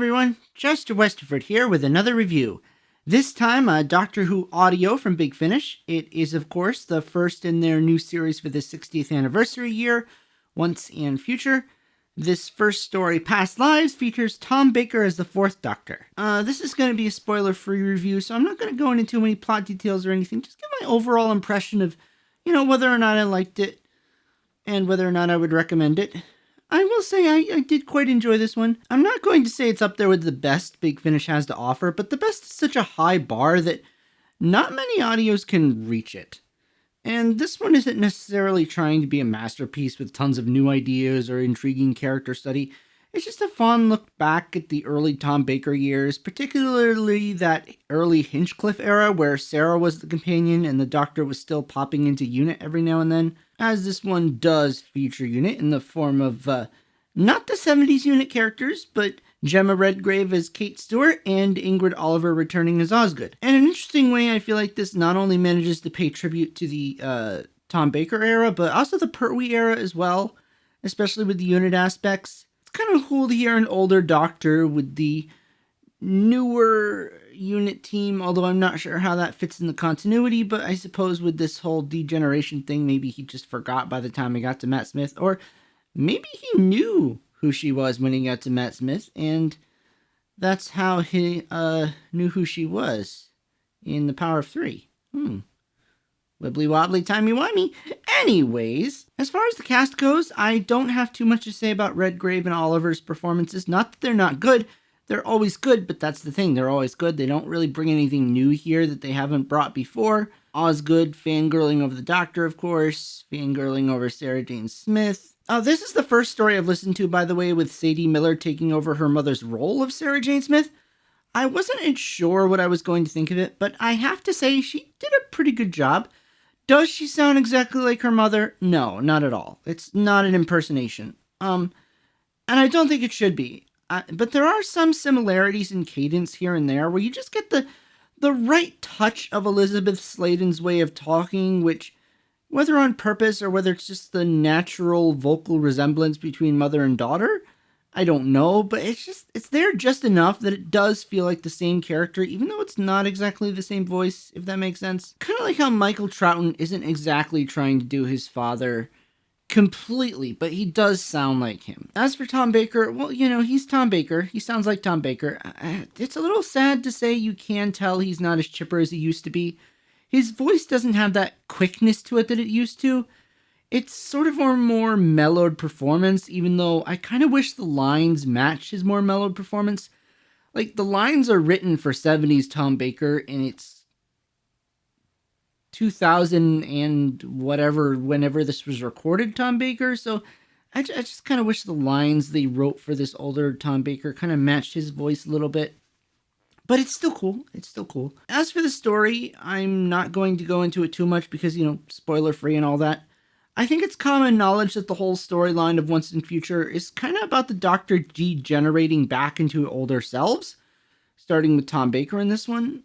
everyone, Chester Westerford here with another review. This time, a Doctor Who audio from Big Finish. It is, of course, the first in their new series for the 60th anniversary year, Once and Future. This first story, Past Lives, features Tom Baker as the fourth Doctor. This is going to be a spoiler-free review, so I'm not going to go into too many plot details or anything. Just give my overall impression of, whether or not I liked it and whether or not I would recommend it. I will say I did quite enjoy this one. I'm not going to say it's up there with the best Big Finish has to offer, but the best is such a high bar that not many audios can reach it. And this one isn't necessarily trying to be a masterpiece with tons of new ideas or intriguing character study. It's just a fun look back at the early Tom Baker years, particularly that early Hinchcliffe era where Sarah was the companion and the Doctor was still popping into Unit every now and then, as this one does feature Unit in the form of, not the 70s Unit characters, but Jemma Redgrave as Kate Stewart and Ingrid Oliver returning as Osgood. And in an interesting way, I feel like this not only manages to pay tribute to the Tom Baker era, but also the Pertwee era as well, especially with the Unit aspects. Kind of cool to hear an older Doctor with the newer Unit team, although I'm not sure how that fits in the continuity, but I suppose with this whole degeneration thing, maybe he just forgot by the time he got to Matt Smith, or maybe he knew who she was when he got to Matt Smith, and that's how he knew who she was in The Power of Three. Wibbly wobbly, timey wimey. Anyways, as far as the cast goes, I don't have too much to say about Redgrave and Oliver's performances. Not that they're not good. They're always good, but that's the thing. They're always good. They don't really bring anything new here that they haven't brought before. Osgood fangirling over the Doctor, of course. Fangirling over Sarah Jane Smith. This is the first story I've listened to, by the way, with Sadie Miller taking over her mother's role of Sarah Jane Smith. I wasn't sure what I was going to think of it, but I have to say she did a pretty good job. Does she sound exactly like her mother? No, not at all. It's not an impersonation. And I don't think it should be. But there are some similarities in cadence here and there where you just get the right touch of Elizabeth Sladen's way of talking, which, whether on purpose or whether it's just the natural vocal resemblance between mother and daughter, I don't know, but it's there just enough that it does feel like the same character, even though it's not exactly the same voice, if that makes sense. Kind of like how Michael Troughton isn't exactly trying to do his father completely, but he does sound like him. As for Tom Baker, well, he's Tom Baker. He sounds like Tom Baker. It's a little sad to say you can tell he's not as chipper as he used to be. His voice doesn't have that quickness to it that it used to. It's sort of a more mellowed performance, even though I kind of wish the lines matched his more mellowed performance. Like, the lines are written for 70s Tom Baker, and it's 2000 and whatever, whenever this was recorded, Tom Baker, so I just kind of wish the lines they wrote for this older Tom Baker kind of matched his voice a little bit. But it's still cool. It's still cool. As for the story, I'm not going to go into it too much because, spoiler-free and all that. I think it's common knowledge that the whole storyline of Once and Future is kind of about the Doctor degenerating back into older selves, starting with Tom Baker in this one.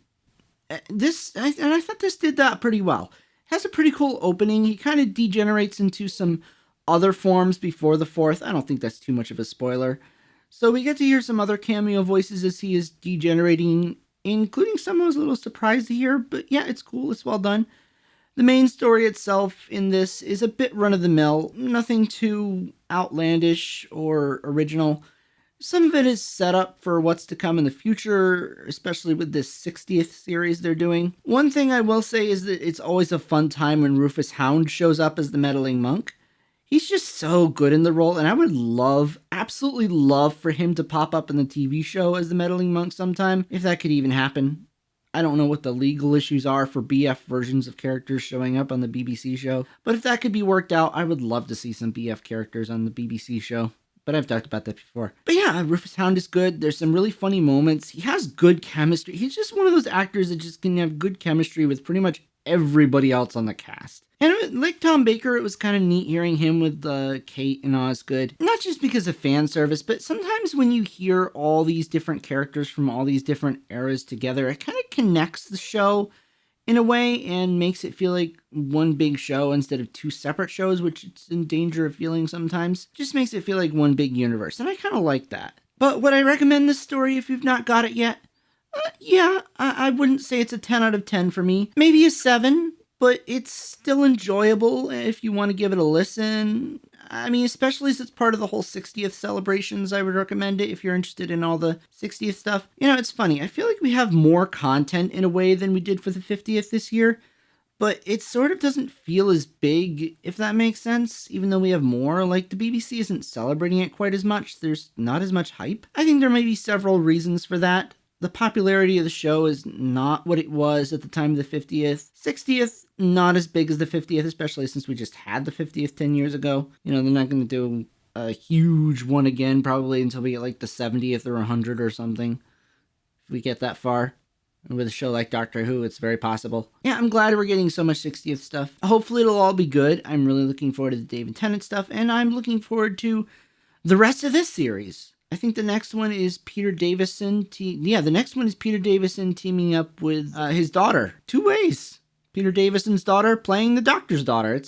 I thought this did that pretty well. It has a pretty cool opening. He kind of degenerates into some other forms before the fourth. I don't think that's too much of a spoiler. So we get to hear some other cameo voices as he is degenerating, including some I was a little surprised to hear, but yeah, it's cool. It's well done. The main story itself in this is a bit run-of-the-mill, nothing too outlandish or original. Some of it is set up for what's to come in the future, especially with this 60th series they're doing. One thing I will say is that it's always a fun time when Rufus Hound shows up as the Meddling Monk. He's just so good in the role, and I would absolutely love for him to pop up in the TV show as the Meddling Monk sometime, if that could even happen. I don't know what the legal issues are for BF versions of characters showing up on the BBC show, but if that could be worked out, I would love to see some BF characters on the BBC show. But I've talked about that before. But yeah, Rufus Hound is good. There's some really funny moments. He has good chemistry. He's just one of those actors that just can have good chemistry with pretty much everybody else on the cast. And like Tom Baker, it was kind of neat hearing him with Kate and Osgood. Not just because of fan service, but sometimes when you hear all these different characters from all these different eras together, it kind of connects the show in a way and makes it feel like one big show instead of two separate shows, which it's in danger of feeling sometimes. Just makes it feel like one big universe, and I kind of like that. But would I recommend this story if you've not got it yet? Yeah, I wouldn't say it's a 10 out of 10 for me. Maybe a 7, but it's still enjoyable if you want to give it a listen. I mean, especially as it's part of the whole 60th celebrations, I would recommend it if you're interested in all the 60th stuff. You know, it's funny. I feel like we have more content in a way than we did for the 50th this year, but it sort of doesn't feel as big, if that makes sense, even though we have more. Like, the BBC isn't celebrating it quite as much. There's not as much hype. I think there may be several reasons for that. The popularity of the show is not what it was at the time of the 50th. 60th, not as big as the 50th, especially since we just had the 50th 10 years ago. You know, they're not going to do a huge one again, probably until we get like the 70th or 100 or something. If we get that far. And with a show like Doctor Who, it's very possible. Yeah, I'm glad we're getting so much 60th stuff. Hopefully it'll all be good. I'm really looking forward to the David Tennant stuff, and I'm looking forward to the rest of this series. I think the next one is Peter Davison. The next one is Peter Davison teaming up with his daughter. 2 ways. Peter Davison's daughter playing the Doctor's daughter.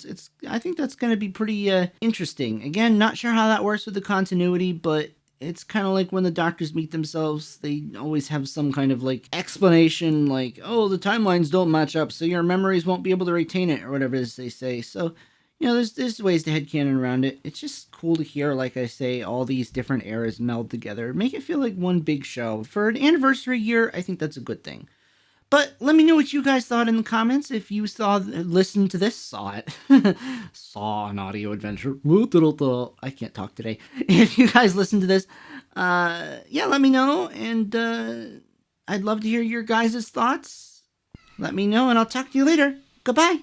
I think that's going to be pretty interesting. Again, not sure how that works with the continuity, but it's kind of like when the Doctors meet themselves, they always have some kind of like explanation, like, oh, the timelines don't match up, so your memories won't be able to retain it, or whatever it is they say. So, you know, there's ways to headcanon around it. It's just cool to hear, like I say, all these different eras meld together. Make it feel like one big show. For an anniversary year, I think that's a good thing. But let me know what you guys thought in the comments. If you listened to this, saw it. Saw an audio adventure. I can't talk today. If you guys listened to this, yeah, let me know. And I'd love to hear your guys' thoughts. Let me know, and I'll talk to you later. Goodbye.